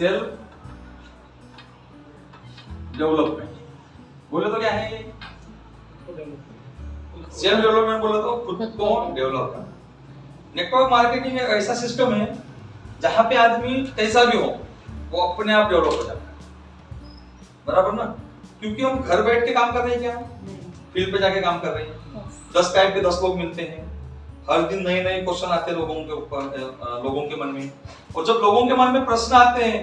Self development बोले तो क्या है ये? सेल्फ डेवलपमेंट बोले तो खुद को डेवलप करना। नेटवर्क मार्केटिंग एक ऐसा सिस्टम है जहां पे आदमी कैसा भी हो वो अपने आप डेवलप हो जाता है, बराबर ना? क्योंकि हम घर बैठ के काम कर रहे हैं क्या? फील्ड पे जाके काम कर रहे हैं। 10 टाइप के 10 लोग मिलते हैं, हर दिन नए नए क्वेश्चन आते हैं लोगों के ऊपर, लोगों के मन में। और जब लोगों के मन में प्रश्न आते हैं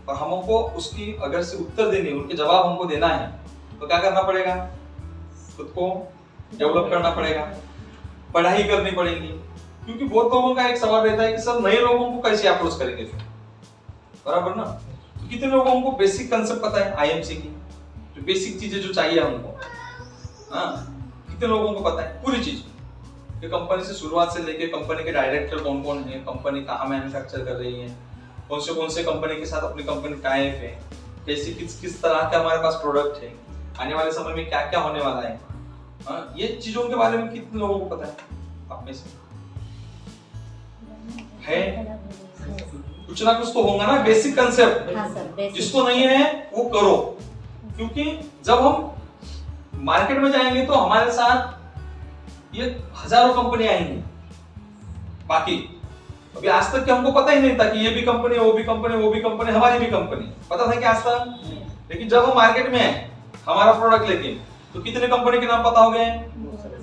और हमको उसकी अगर से उत्तर देने, उनके जवाब हमको देना है, तो क्या करना पड़ेगा? खुद को डेवलप करना पड़ेगा, पढ़ाई करनी पड़ेगी। क्योंकि बहुत लोगों का एक सवाल रहता है कि सर नए लोगों को कैसे अप्रोच करेंगे फिर, बराबर ना? तो कितने लोगों को बेसिक कंसेप्ट पता है आईएमसी की, जो बेसिक चीजें जो चाहिए हमको, कितने लोगों को पता है पूरी चीज कि कंपनी से शुरुआत से लेके कंपनी के डायरेक्टर कौन कौन है, कंपनी कहाँ मैन्युफैक्चर कर रही है, कौन से कंपनी के साथ अपनी कंपनी टाइप है, कैसे किस तरह के हमारे पास प्रोडक्ट है, आने वाले समय में क्या क्या होने वाला है, ये चीजों के बारे में कितने लोगों को पता है? आप में से है कुछ ना कुछ तो होगा ना बेसिक कंसेप्ट। जिसको नहीं है वो करो, क्योंकि जब हम मार्केट में जाएंगे तो हमारे साथ ये हजारों कंपनी आएंगी। बाकी अभी आज तक के हमको पता ही नहीं था कि ये भी कंपनी, वो भी कंपनी, वो भी कंपनी, हमारी भी कंपनी, पता था कि आज तक। लेकिन जब हम मार्केट में आए हमारा प्रोडक्ट लेके, तो कितने कंपनी के नाम पता हो गए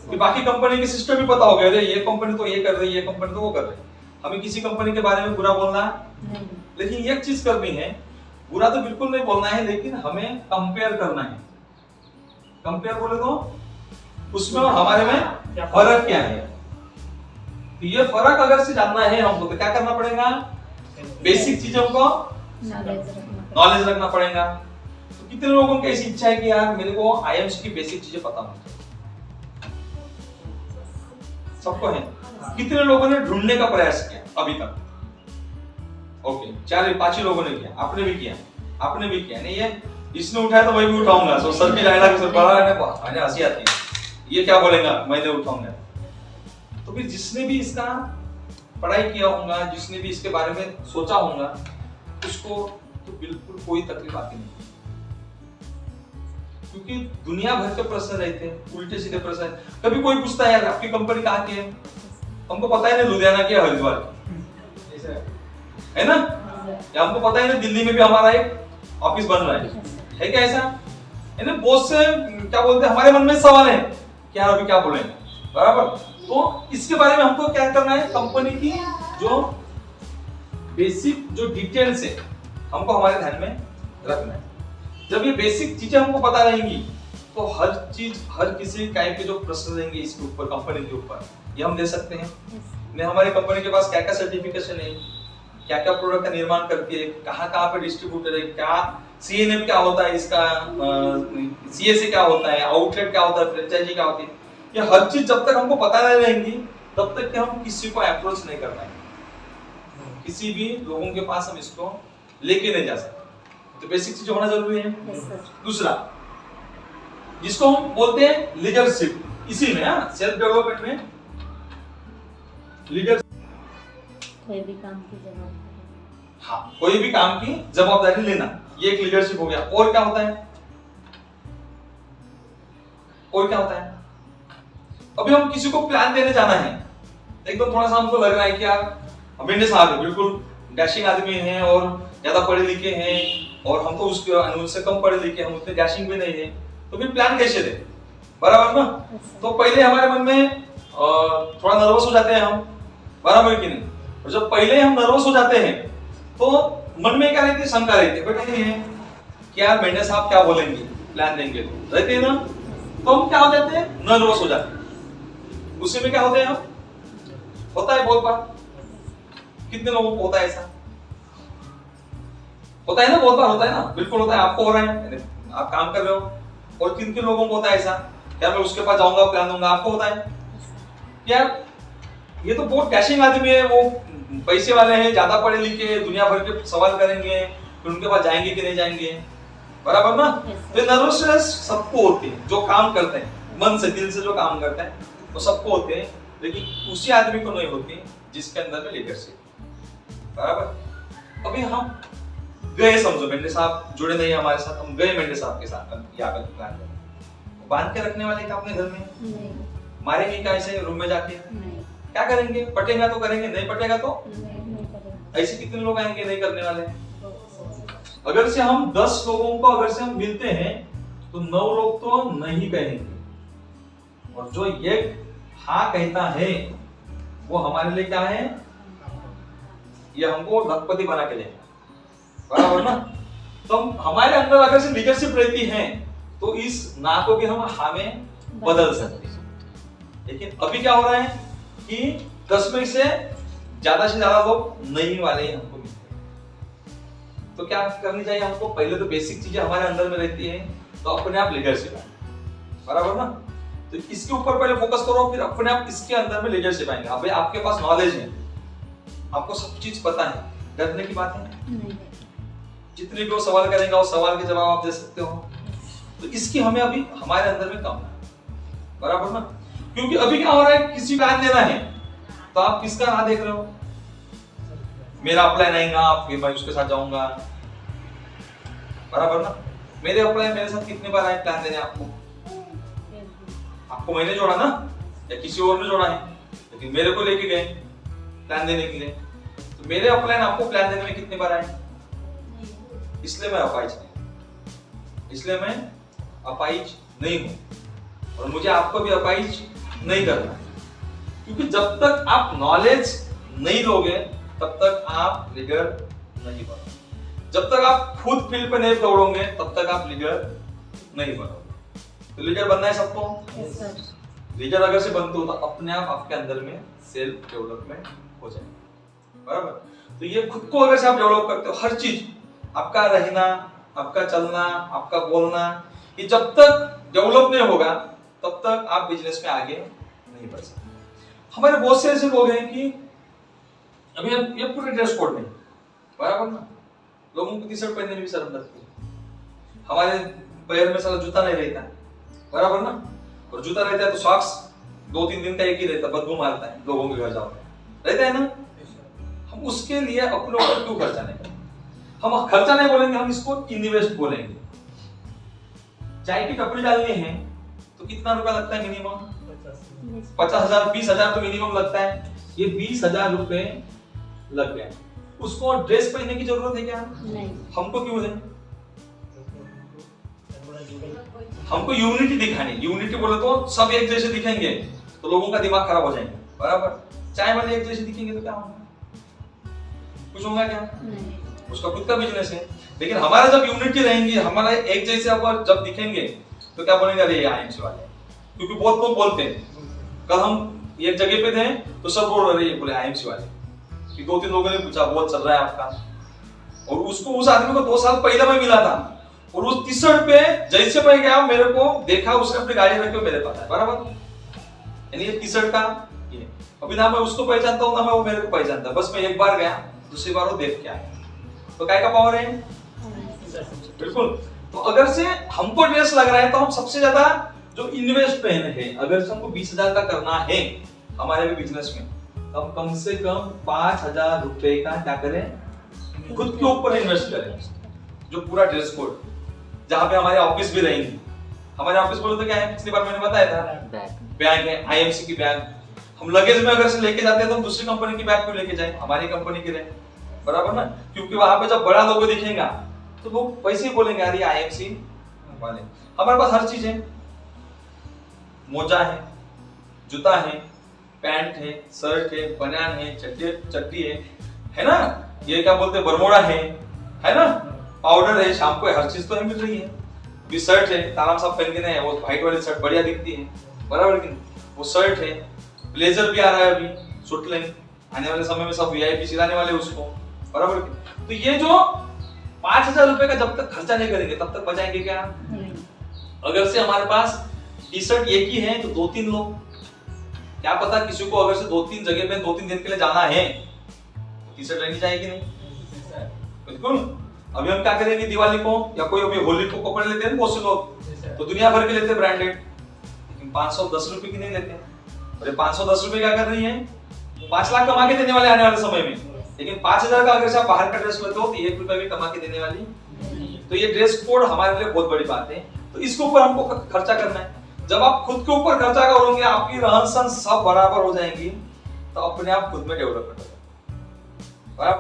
कि बाकी कंपनी के सिस्टम भी पता हो गए। अरे ये कंपनी तो ये कर रही है, ये कंपनी तो वो कर रही है। हमें किसी कंपनी के बारे में बुरा बोलना नहीं, लेकिन एक चीज करनी है, बुरा तो बिल्कुल नहीं बोलना है, लेकिन हमें कंपेयर करना है। कंपेयर बोले तो उसमें और हमारे में फर्क क्या है, तो ये फर्क अगर से जानना है हमको तो क्या करना पड़ेगा? बेसिक चीजों को नॉलेज रखना पड़ेगा। तो कितने लोगों की ऐसी इच्छा है कि यार मेरे को आईएमसी की बेसिक चीजें पता होनी चाहिए? सबको है। कितने लोगों ने ढूंढने का प्रयास किया अभी तक? ओके, 4-5 लोगों ने किया, आपने भी किया, आपने भी किया। नहीं ये इसने उठाया तो मैं भी उठाऊंगा। सो सर की डायलॉग सर बड़ा है, हंसी आती है, ये क्या बोलेगा, मैंने उठाऊंगा। तो फिर जिसने भी इसका पढ़ाई किया होगा, जिसने भी इसके बारे में सोचा होगा, उसको तो बिल्कुल कोई तकलीफ आती नहीं। क्योंकि दुनिया भर के प्रश्न रहते हैं, उल्टे सीधे प्रश्न। कभी कोई पूछता है यार आपकी कंपनी कहाँ की है, हमको पता है ना लुधियाना की, हरिद्वार की, है ना? या हमको पता है ना दिल्ली में भी हमारा एक ऑफिस बन रहा है क्या ऐसा? है ना? बहुत से क्या बोलते हैं हमारे मन में सवाल है कि यार अभी क्या बोलेंगे, बराबर? तो इसके बारे में हमको क्या करना है? कंपनी की जो बेसिक जो डिटेल्स है हमको हमारे ध्यान में रखना है। जब ये बेसिक चीजें हमको पता रहेंगी तो हर चीज, हर किसी टाइप के जो प्रश्न रहेंगे इसके ऊपर, कंपनी के ऊपर, ये हम दे सकते हैं। हमारे कंपनी के पास क्या क्या सर्टिफिकेशन है, क्या क्या प्रोडक्ट का निर्माण करती है, कहाँ कहाँ पे डिस्ट्रीब्यूटर है, क्या सीएनएफ क्या होता है, इसका सीएसए क्या होता है, आउटलेट क्या होता है, फ्रेंचाइजी क्या होती है, ये हर चीज जब तक हमको पता नहीं रहेंगी तब तक कि हम किसी को अप्रोच नहीं करना है, किसी भी लोगों के पास हम इसको लेके नहीं जा सकते। तो बेसिक चीज होना जरूरी है। दूसरा जिसको हम बोलते हैं लीडरशिप, इसी में सेल्फ डेवलपमेंट में लीडर, कोई भी काम की जवाबदारी, कोई भी काम की जवाबदारी लेना, ये एक लीडरशिप हो गया। और क्या होता है? और क्या होता है? अभी हम किसी को प्लान देने जाना है, एकदम थोड़ा सा हमको लग रहा है कि यार अभिनय साहब बिल्कुल डैशिंग आदमी हैं और ज्यादा पढ़े लिखे हैं और हम तो उससे कम पढ़े लिखे, हम उतने डैशिंग भी नहीं है, तो फिर प्लान कैसे दे, बराबर ना? तो पहले हमारे मन में थोड़ा नर्वस हो जाते हैं हम, बराबर कि नहीं? और जब पहले हम नर्वस हो जाते हैं तो मन में क्या रहती है? शंका रहती है, बेटा ये है कि यार मेंढे साहब क्या बोलेंगे, प्लान देंगे तो रहते हैं ना, तो हम क्या हो जाते हैं? नर्वस हो जाते हैं। उसी में क्या होते हैं हम? होता है बहुत बार, कितने लोगों को होता है ऐसा? होता है ना, बहुत बार होता है ना, बिल्कुल होता है। आपको हो रहा है, आप काम कर रहे हो, और किन किन लोगों को होता है ऐसा? क्या मैं उसके पास जाऊंगा प्लान दूंगा? आपको होता है यार ये तो बहुत डैशिंग आदमी है, वो पैसे वाले हैं, ज्यादा पढ़े लिखे, दुनिया भर के सवाल करेंगे, फिर उनके पास जाएंगे कि नहीं जाएंगे, बराबर ना? तो नर्वसनेस सबको होती है, जो काम करते हैं मन से, दिल से जो काम करते हैं वो सबको होते हैं, लेकिन उसी आदमी को नहीं होती जिसके अंदर में लीडरशिप, बराबर? अभी हम गए, समझो मेंढे साहब जुड़े नहीं हमारे साथ, हम गए मेंढे साहब के साथ यहाँ पे प्लान करने, बांध के रखने वाले क्या अपने घर में? नहीं मारेंगे क्या ऐसे रूम में जाके? नहीं क्या करेंगे? पटेगा तो करेंगे, नहीं पटेगा तो नहीं करेंगे। ऐसे कितने लोग आएंगे नहीं करने वाले? अगर से हम 10 लोगों को अगर से हम मिलते हैं तो 9 लोग तो नहीं कहेंगे, और जो एक हाँ कहता है वो हमारे लिए क्या है? ये हमको लखपति बना के देगा, बराबर ना? तो हमारे अंदर अगर से लीडरशिप रहती है तो इस ना को भी हम हाँ में बदल सकते हैं। लेकिन अभी क्या हो रहा है कि 10 में से ज्यादा लोग नहीं वाले ही हमको मिलते हैं। तो क्या करनी चाहिए हमको? पहले तो बेसिक चीजें हमारे अंदर में रहती है, तो अपने आप लीडरशिप आए, बराबर ना? तो इसके ऊपर पहले फोकस करो, फिर अपने आप इसके अंदर में लीडरशिप आएंगे। अभी आपके पास नॉलेज है, आपको सब चीज पता है, डरने की बात है नहीं। जितने भी वो सवाल करेंगे वो सवाल के जवाब आप दे सकते हो। तो इसकी हमें अभी हमारे अंदर में कम है, बराबर ना? क्योंकि अभी क्या हो रहा है, किसी प्लान देना है तो आप किसका राह देख रहे हो? मेरा अपलाइन आएगा फिर मैं उसके साथ जाऊंगा, बराबर ना? मेरे अपलाइन मेरे साथ कितने बार आए प्लान देने? आपको मैंने जोड़ा ना, या किसी और ने जोड़ा है, लेकिन मेरे को लेके गए प्लान देने के लिए। तो मेरे अपलाइन आपको प्लान देने में कितने बार आए? इसलिए मैं अपाइज नहीं हूं, और मुझे आपको भी अपाइज नहीं करना है। क्योंकि जब तक आप नॉलेज नहीं लोगे तब तक आप लीडर नहीं बनोगे, जब तक आप खुद फील्ड पे नहीं दौड़ोगे तब तक आप लीडर नहीं बनोगे। तो लीडर बनना है सबको। लीडर अगर से बनते हो तो अपने आप आपके अंदर में सेल्फ डेवलपमेंट हो जाएगा, बराबर? तो ये खुद को अगर से आप डेवलप करते हो, हर चीज आपका रहना, आपका चलना, आपका बोलना, ये जब तक डेवलप नहीं होगा तब तक आप बिजनेस में आगे नहीं बढ़ सकते। हमारे बहुत से ऐसे लोग हैं कि अभी हम ये पूरे ड्रेस कोड में, बराबर ना? लोगों को टी शर्ट पहनने में भी शर्म लगती है। हमारे पैर में सारा जूता नहीं रहता, बराबर ना? और जूता रहता है तो सॉक्स 2-3 दिन का एक ही रहता, बदबू मारता है, लोगों के घर जाओ रहता है ना। हम उसके लिए अपने ऊपर क्यों खर्चा नहीं करें? हम खर्चा नहीं बोलेंगे, हम इसको इन्वेस्ट बोलेंगे। चाय की टपरी डालनी है तो कितना रुपया लगता है मिनिमम? 50,000 20,000 तो मिनिमम लगता है। ये 20,000 रुपए लग गए, उसको ड्रेस पहनने की जरूरत है क्या? नहीं। हमको क्यों है? हमको यूनिटी दिखानी। यूनिटी बोले तो सब एक जैसे दिखेंगे तो लोगों का दिमाग खराब हो जाएगा, बराबर? चाय वाले एक जैसे दिखेंगे तो क्या होगा? कुछ होगा क्या? नहीं। उसका खुद का बिजनेस है। लेकिन हमारा जब यूनिटी रहेंगी, हमारा एक जैसे अब जब दिखेंगे तो क्या बोलेंगे? अरे ये आईएमसी वाले। क्योंकि बहुत लोग बोलते हैं, कल हम एक जगह पे थे तो सब बोल रहे बोले आईएमसी वाले। कि 2-3 लोगों ने पूछा बहुत चल रहा है आपका, और उसको उस आदमी को 2 साल पहले मैं मिला था, और उस टी शर्ट पे जैसे मैं गया मेरे को देखा, उसने अपनी गाड़ी रखी मेरे पास है, बराबर? यानी ये टी शर्ट का ये अभी ना मैं उसको पहचानता हूँ ना मैं वो मेरे को पहचानता। बस मैं एक बार गया, दूसरी बार वो देख के आया। तो काय का पावर है? बिल्कुल। तो अगर से हमको ड्रेस लग रहा है तो हम सबसे ज्यादा जो इन्वेस्ट पहने हैं, अगर से हमको 20,000 का करना है हमारे भी बिजनेस में, तो हम कम से कम 5,000 रुपए का क्या करें? खुद के ऊपर इन्वेस्ट करें। जो पूरा ड्रेस कोड, जहाँ पे हमारे ऑफिस भी रहेंगे। हमारे ऑफिस बोले तो क्या है, पिछली बार मैंने बताया था, बैग है, आईएमसी की बैग। हम लगेज में अगर से लेके जाते हैं तो हम दूसरी कंपनी की बैग क्यों लेके जाए? हमारी कंपनी की रहे, बराबर ना? क्योंकि वहां पे जब बड़ा लोगो दिखेगा तो लोग वैसे ही बोलेंगे अरे आईएमसी वाले। हमारे पास हर चीज है, मोजा है, जूता है, पैंट है, शर्ट है, बनियान है, चड्डी है ना? ये क्या बोलते हैं, बरमोड़ा है ना? पाउडर है, शैम्पू है, हर चीज तो है, मिल रही है। भी शर्ट है, ताराम साहब पहन के नहीं है, वो व्हाइट वाली शर्ट बढ़िया दिखती है, बराबर कि वो शर्ट है। ब्लेजर भी आ रहा है अभी, सूट लेंगे, आने वाले समय में सब वीआईपी सिलाने वाले उसको, बराबर कि? तो ये जो 5,000 रुपए का जब तक खर्चा नहीं करेंगे तब तक बचाएंगे क्या? अगर से हमारे पास टी शर्ट एक ही है तो 2-3 लोग, क्या पता किसी को अगर से 2-3 जगह पे 2-3 दिन के लिए जाना है, टी शर्ट रहनी चाहिए कि नहीं? बिल्कुल। अभी हम क्या करेंगे दिवाली को या कोई अभी होली को कपड़े लेते हैं बहुत से लोग, तो दुनिया भर के लेते हैं ब्रांडेड, लेकिन 510 रुपए की नहीं लेते। और 510 रुपए क्या कर रही है? 5 लाख कमा के देने वाले आने वाले समय में, लेकिन 5,000 का अगर से आप बाहर का ड्रेस लेते हो तो 1 रुपया भी कमा के देने वाली नहीं। तो ये ड्रेस कोड हमारे लिए बहुत बड़ी बात है। तो इसके ऊपर हमको खर्चा करना है। जब आप खुद के ऊपर खर्चा करोगे, आपकी रहन सहन सब बराबर हो जाएंगी, तो अपने आप खुद में डेवलपमेंट होगा।